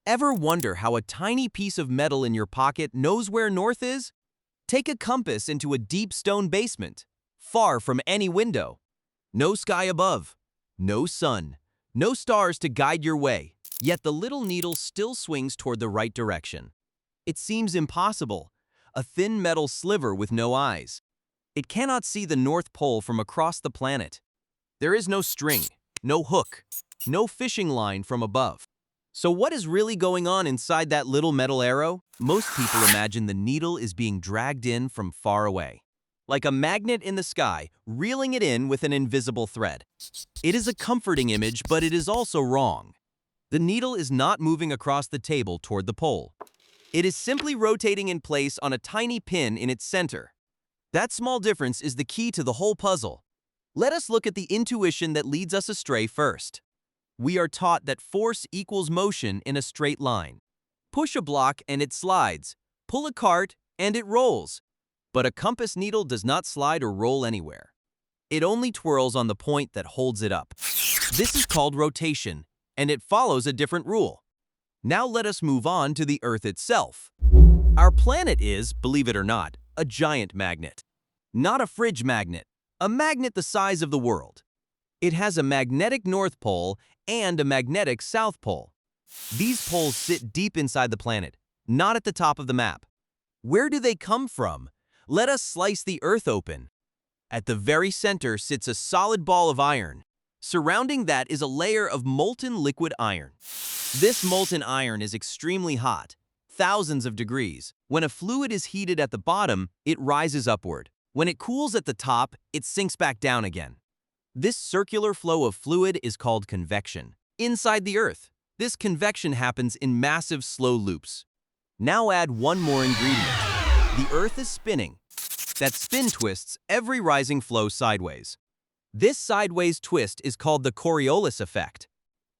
Ever wonder how a tiny piece of metal in your pocket knows where north is? Take a compass into a deep stone basement, far from any window. No sky above, no sun, no stars to guide your way, yet the little needle still swings toward the right direction. It seems impossible, a thin metal sliver with no eyes. It cannot see the North Pole from across the planet. There is no string, no hook, no fishing line from above. So what is really going on inside that little metal arrow? Most people imagine the needle is being dragged in from far away, like a magnet in the sky, reeling it in with an invisible thread. It is a comforting image, but it is also wrong. The needle is not moving across the table toward the pole. It is simply rotating in place on a tiny pin in its center. That small difference is the key to the whole puzzle. Let us look at the intuition that leads us astray first. We are taught that force equals motion in a straight line. Push a block and it slides. Pull a cart and it rolls. But a compass needle does not slide or roll anywhere. It only twirls on the point that holds it up. This is called rotation, and it follows a different rule. Now let us move on to the Earth itself. Our planet is, believe it or not, a giant magnet. Not a fridge magnet, a magnet the size of the world. It has a magnetic North Pole and a magnetic South Pole. These poles sit deep inside the planet, not at the top of the map. Where do they come from? Let us slice the Earth open. At the very center sits a solid ball of iron. Surrounding that is a layer of molten liquid iron. This molten iron is extremely hot, thousands of degrees. When a fluid is heated at the bottom, it rises upward. When it cools at the top, it sinks back down again. This circular flow of fluid is called convection. Inside the Earth, this convection happens in massive slow loops. Now add one more ingredient. The Earth is spinning. That spin twists every rising flow sideways. This sideways twist is called the Coriolis effect.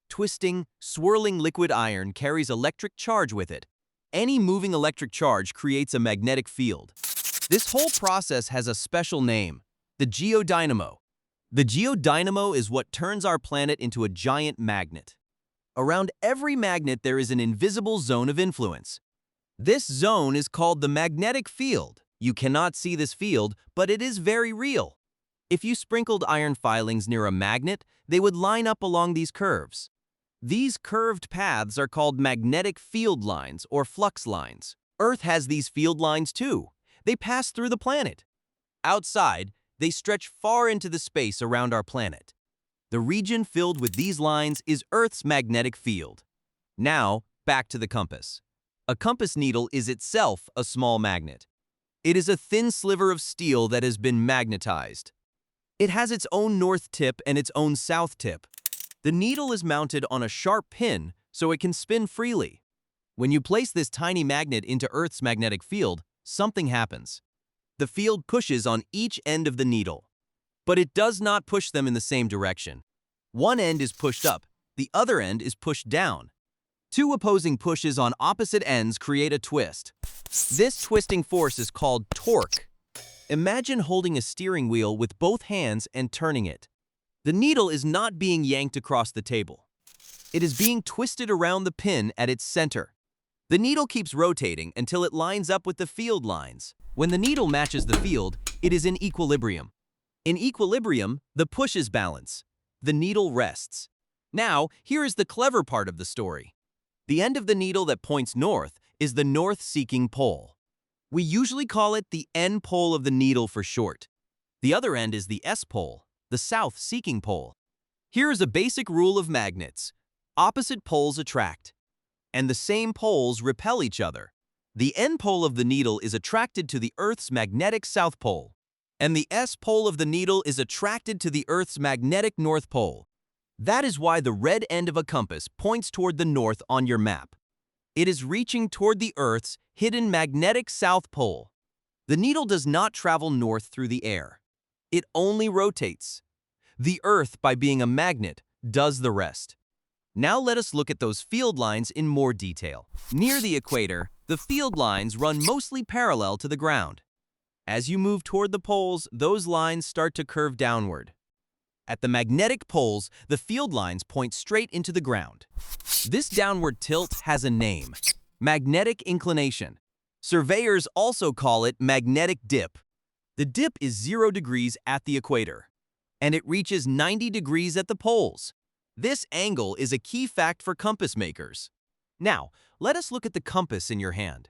Twisting, swirling liquid iron carries electric charge with it. Any moving electric charge creates a magnetic field. This whole process has a special name, the geodynamo. The geodynamo is what turns our planet into a giant magnet. Around every magnet there is an invisible zone of influence. This zone is called the magnetic field. You cannot see this field, but it is very real. If you sprinkled iron filings near a magnet, they would line up along these curves. These curved paths are called magnetic field lines or flux lines. Earth has these field lines too. They pass through the planet. Outside, they stretch far into the space around our planet. The region filled with these lines is Earth's magnetic field. Now, back to the compass. A compass needle is itself a small magnet. It is a thin sliver of steel that has been magnetized. It has its own north tip and its own south tip. The needle is mounted on a sharp pin so it can spin freely. When you place this tiny magnet into Earth's magnetic field, something happens. The field pushes on each end of the needle, but it does not push them in the same direction. One end is pushed up, the other end is pushed down. Two opposing pushes on opposite ends create a twist. This twisting force is called torque. Imagine holding a steering wheel with both hands and turning it. The needle is not being yanked across the table. It is being twisted around the pin at its center. The needle keeps rotating until it lines up with the field lines. When the needle matches the field, it is in equilibrium. In equilibrium, the pushes balance. The needle rests. Now, here is the clever part of the story. The end of the needle that points north is the north-seeking pole. We usually call it the N pole of the needle for short. The other end is the S pole, the south-seeking pole. Here is a basic rule of magnets. Opposite poles attract, and the same poles repel each other. The N pole of the needle is attracted to the Earth's magnetic south pole, and the S pole of the needle is attracted to the Earth's magnetic north pole. That is why the red end of a compass points toward the north on your map. It is reaching toward the Earth's hidden magnetic south pole. The needle does not travel north through the air. It only rotates. The Earth, by being a magnet, does the rest. Now let us look at those field lines in more detail. Near the equator, the field lines run mostly parallel to the ground. As you move toward the poles, those lines start to curve downward. At the magnetic poles, the field lines point straight into the ground. This downward tilt has a name: magnetic inclination. Surveyors also call it magnetic dip. The dip is 0 degrees at the equator, and it reaches 90 degrees at the poles. This angle is a key fact for compass makers. Now, let us look at the compass in your hand.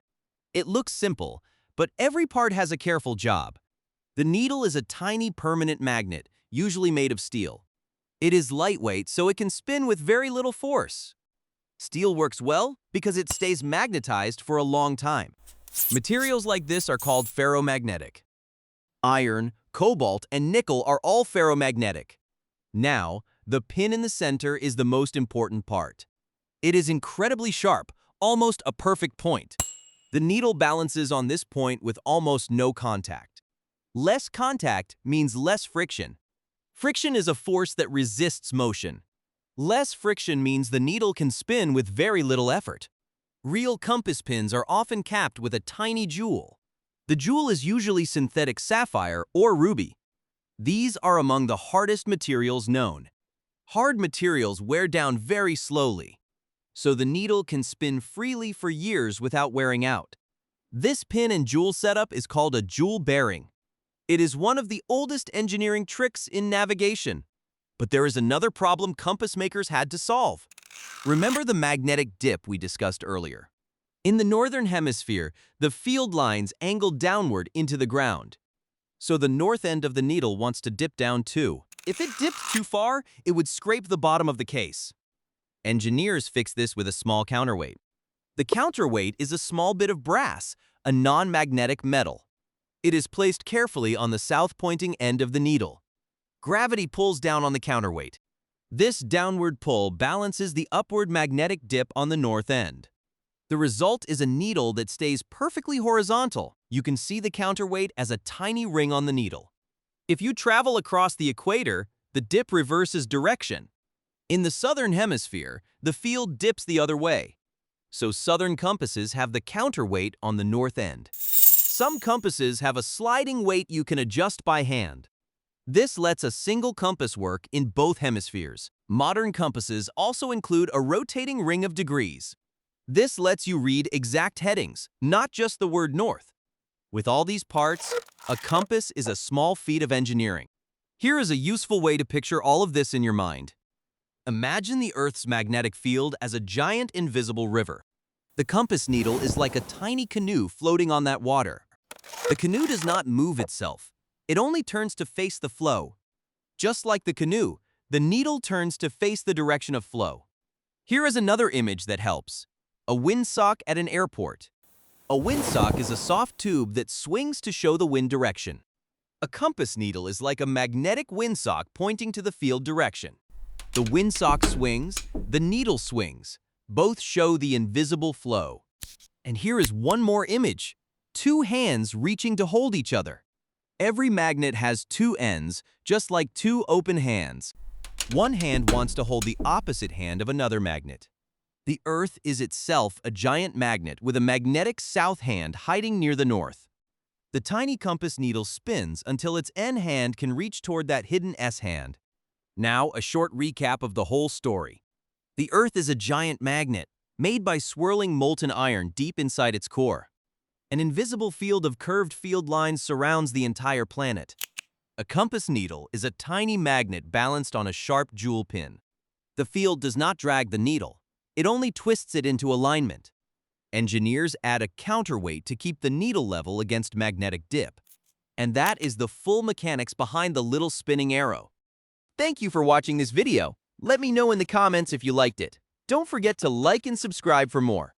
It looks simple, but every part has a careful job. The needle is a tiny permanent magnet, usually made of steel. It is lightweight, so it can spin with very little force. Steel works well because it stays magnetized for a long time. Materials like this are called ferromagnetic. Iron, cobalt, and nickel are all ferromagnetic. Now, the pin in the center is the most important part. It is incredibly sharp, almost a perfect point. The needle balances on this point with almost no contact. Less contact means less friction. Friction is a force that resists motion. Less friction means the needle can spin with very little effort. Real compass pins are often capped with a tiny jewel. The jewel is usually synthetic sapphire or ruby. These are among the hardest materials known. Hard materials wear down very slowly, so the needle can spin freely for years without wearing out. This pin and jewel setup is called a jewel bearing. It is one of the oldest engineering tricks in navigation. But there is another problem compass makers had to solve. Remember the magnetic dip we discussed earlier? In the northern hemisphere, the field lines angle downward into the ground. So the north end of the needle wants to dip down too. If it dipped too far, it would scrape the bottom of the case. Engineers fix this with a small counterweight. The counterweight is a small bit of brass, a non-magnetic metal. It is placed carefully on the south-pointing end of the needle. Gravity pulls down on the counterweight. This downward pull balances the upward magnetic dip on the north end. The result is a needle that stays perfectly horizontal. You can see the counterweight as a tiny ring on the needle. If you travel across the equator, the dip reverses direction. In the southern hemisphere, the field dips the other way. So southern compasses have the counterweight on the north end. Some compasses have a sliding weight you can adjust by hand. This lets a single compass work in both hemispheres. Modern compasses also include a rotating ring of degrees. This lets you read exact headings, not just the word north. With all these parts, a compass is a small feat of engineering. Here is a useful way to picture all of this in your mind. Imagine the Earth's magnetic field as a giant invisible river. The compass needle is like a tiny canoe floating on that water. The canoe does not move itself. It only turns to face the flow. Just like the canoe, the needle turns to face the direction of flow. Here is another image that helps. A windsock at an airport. A windsock is a soft tube that swings to show the wind direction. A compass needle is like a magnetic windsock pointing to the field direction. The windsock swings, the needle swings. Both show the invisible flow. And here is one more image. Two hands reaching to hold each other. Every magnet has two ends, just like two open hands. One hand wants to hold the opposite hand of another magnet. The Earth is itself a giant magnet with a magnetic south hand hiding near the north. The tiny compass needle spins until its N hand can reach toward that hidden S hand. Now, a short recap of the whole story. The Earth is a giant magnet, made by swirling molten iron deep inside its core. An invisible field of curved field lines surrounds the entire planet. A compass needle is a tiny magnet balanced on a sharp jewel pin. The field does not drag the needle. It only twists it into alignment. Engineers add a counterweight to keep the needle level against magnetic dip. And that is the full mechanics behind the little spinning arrow. Thank you for watching this video. Let me know in the comments if you liked it. Don't forget to like and subscribe for more.